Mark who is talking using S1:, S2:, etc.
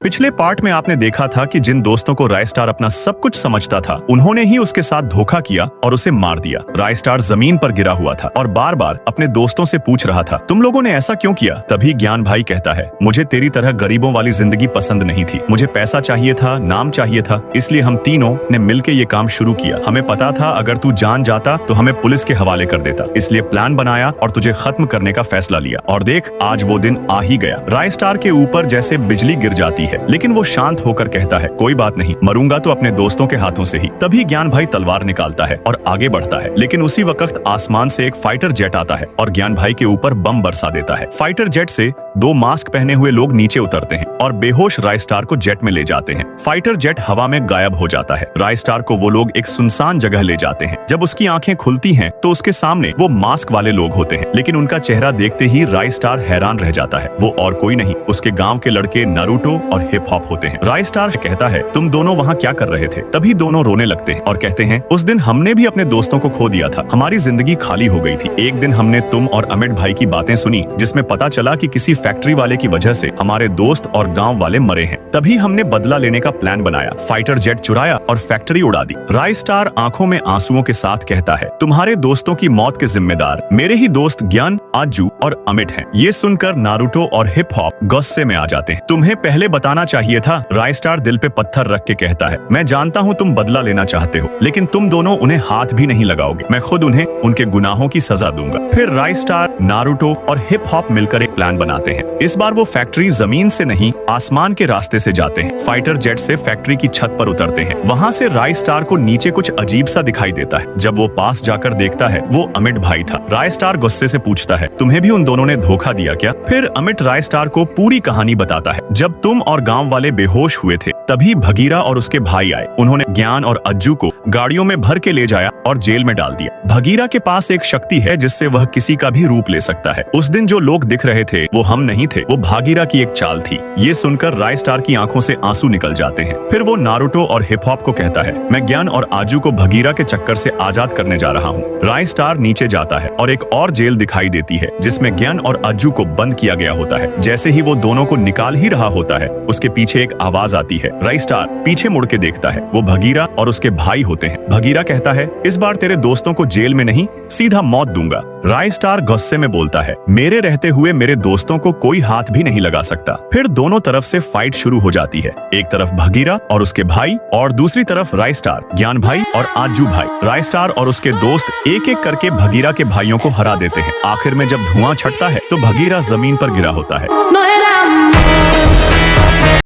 S1: पिछले पार्ट में आपने देखा था कि जिन दोस्तों को रायस्टार अपना सब कुछ समझता था उन्होंने ही उसके साथ धोखा किया और उसे मार दिया। रायस्टार जमीन पर गिरा हुआ था और बार बार अपने दोस्तों से पूछ रहा था, तुम लोगों ने ऐसा क्यों किया? तभी ज्ञान भाई कहता है, मुझे तेरी तरह गरीबों वाली जिंदगी पसंद नहीं थी, मुझे पैसा चाहिए था, नाम चाहिए था, इसलिए हम तीनों ने मिलकर ये काम शुरू किया। हमें पता था अगर तू जान जाता तो हमें पुलिस के हवाले कर देता, इसलिए प्लान बनाया और तुझे खत्म करने का फैसला लिया। और देख, आज वो दिन आ ही गया। रायस्टार के ऊपर जैसे बिजली गिर जाती है, लेकिन वो शांत होकर कहता है, कोई बात नहीं, मरूंगा तो अपने दोस्तों के हाथों से ही। तभी ज्ञान भाई तलवार निकालता है और आगे बढ़ता है, लेकिन उसी वक्त आसमान से एक फाइटर जेट आता है और ज्ञान भाई के ऊपर बम बरसा देता है। फाइटर जेट से दो मास्क पहने हुए लोग नीचे उतरते हैं और बेहोश रायस्टार को जेट में ले जाते हैं। फाइटर जेट हवा में गायब हो जाता है। रायस्टार को वो लोग एक सुनसान जगह ले जाते हैं। जब उसकी आंखें खुलती हैं तो उसके सामने वो मास्क वाले लोग होते हैं, लेकिन उनका चेहरा देखते ही रायस्टार हैरान रह जाता है। वो और कोई नहीं, उसके गांव के लड़के नारुतो और हिप हॉप होते हैं। रायस्टार कहता है, तुम दोनों वहाँ क्या कर रहे थे? तभी दोनों रोने लगते हैं और कहते हैं, उस दिन हमने भी अपने दोस्तों को खो दिया था, हमारी जिंदगी खाली हो गई थी। एक दिन हमने तुम और अमित भाई की बातें सुनी, जिसमें पता चला कि किसी फैक्ट्री वाले की वजह से हमारे दोस्त और गांव वाले मरे हैं। तभी हमने बदला लेने का प्लान बनाया, फाइटर जेट चुराया और फैक्ट्री उड़ा दी। रायस्टार आंखों में आंसुओं के साथ कहता है, तुम्हारे दोस्तों की मौत के जिम्मेदार मेरे ही दोस्त ज्ञान, आजू और अमित हैं। ये सुनकर नारुतो और हिप हॉप गुस्से में आ जाते हैं। तुम्हें पहले बताना चाहिए था। रायस्टार दिल पे पत्थर रख के कहता है, मैं जानता हूँ तुम बदला लेना चाहते हो, लेकिन तुम दोनों उन्हें हाथ भी नहीं लगाओगे। मैं खुद उन्हें उनके गुनाहों की सजा दूंगा। फिर रायस्टार, नारुतो और हिप हॉप मिलकर एक प्लान बनाते हैं। इस बार वो फैक्ट्री जमीन से नहीं, आसमान के रास्ते से जाते हैं। फाइटर जेट से फैक्ट्री की छत पर उतरते हैं। वहाँ से रायस्टार को नीचे कुछ अजीब सा दिखाई देता है। जब वो पास जाकर देखता है, वो अमित भाई था। रायस्टार गुस्से से पूछता है, तुम्हें भी उन दोनों ने धोखा दिया क्या? फिर अमित रायस्टार को पूरी कहानी बताता है। जब तुम और गांव वाले बेहोश हुए थे, तभी भगीरा और उसके भाई आए। उन्होंने ज्ञान और अज्जू को गाड़ियों में भर के ले जाया और जेल में डाल दिया। भगीरा के पास एक शक्ति है जिससे वह किसी का भी रूप ले सकता है। उस दिन जो लोग दिख रहे थे वो हम नहीं थे, वो भागीरा की एक चाल थी। ये सुनकर रायस्टार की आंखों से आंसू निकल जाते हैं। फिर वो नारुतो और हिप हॉप को कहता है, मैं ज्ञान और आजू को भगीरा के चक्कर से आजाद करने जा रहा हूँ। रायस्टार नीचे जाता है और एक और जेल दिखाई देती है जिसमें ज्ञान और अज्जू को बंद किया गया होता है। जैसे ही वो दोनों को निकाल ही रहा होता है, उसके पीछे एक आवाज आती है। रायस्टार पीछे मुड़ के देखता है, वो भगीरा और उसके भाई होते हैं। भगीरा कहता है, इस बार तेरे दोस्तों को जेल में नहीं, सीधा मौत दूंगा। रायस्टार गुस्से में बोलता है, मेरे रहते हुए मेरे दोस्तों को कोई हाथ भी नहीं लगा सकता। फिर दोनों तरफ से फाइट शुरू हो जाती है। एक तरफ भगीरा और उसके भाई और दूसरी तरफ रायस्टार, ज्ञान भाई और आजू भाई। रायस्टार और उसके दोस्त एक एक करके भगीरा के भाइयों को हरा देते हैं। आखिर में जब धुआं छटता है तो भगीरा जमीन पर गिरा होता है।